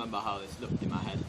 remember how this looked in my head.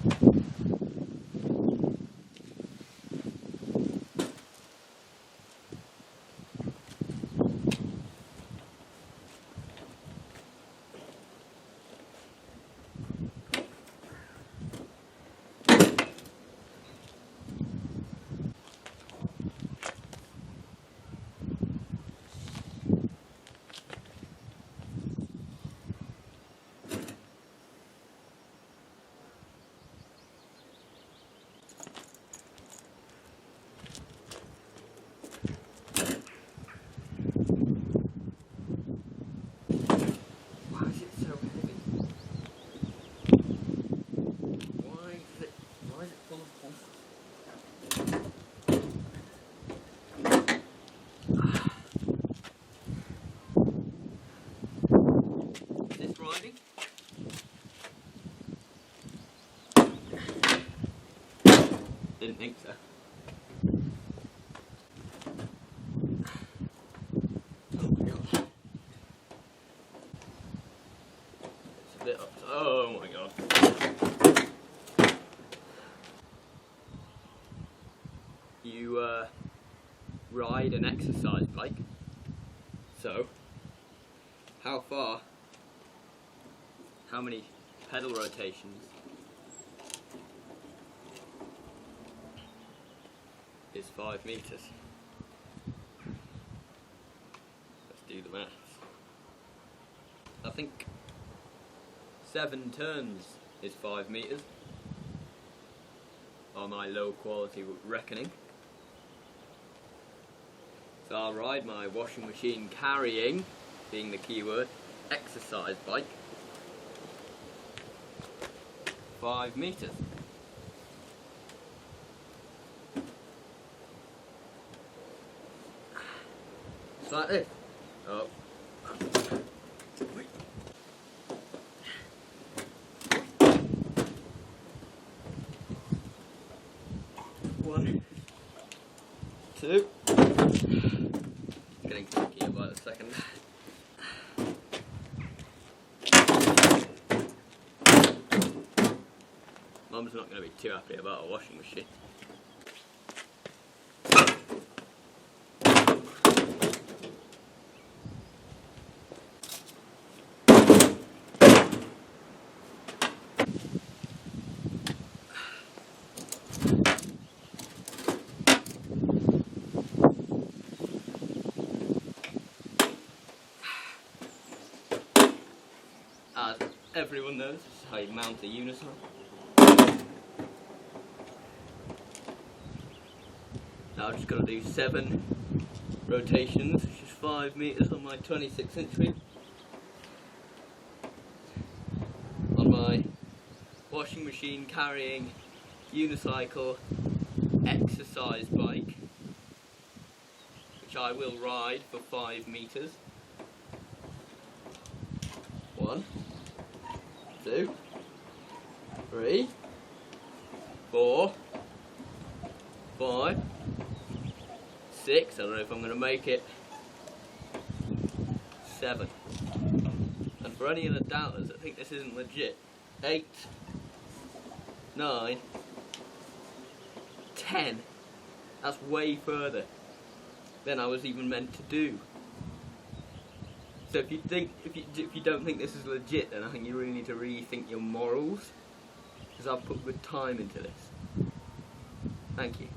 Didn't think so. Oh my god. It's a bit up. Oh my god. You ride an exercise bike. So, how far? How many pedal rotations is 5 meters? Let's do the maths. I think 7 turns is 5 meters by my low quality reckoning. So I'll ride my washing machine carrying, being the keyword, exercise bike 5 meters. It's like this. Oh. 1, 2. Getting tricky about a second. Mum's not going to be too happy about a washing machine. As everyone knows, this is how you mount a unicycle. Now I've just got to do 7 rotations, which is 5 meters on my 26-inch wheel. On my washing machine carrying unicycle exercise bike, which I will ride for 5 meters. 1, 2, 3, 4, 5, 6, I don't know if I'm going to make it, 7. And for any of the doubters that think this isn't legit, 8, 9, 10. That's way further than I was even meant to do. So if you don't think this is legit, then I think you really need to rethink your morals, because I've put good time into this. Thank you.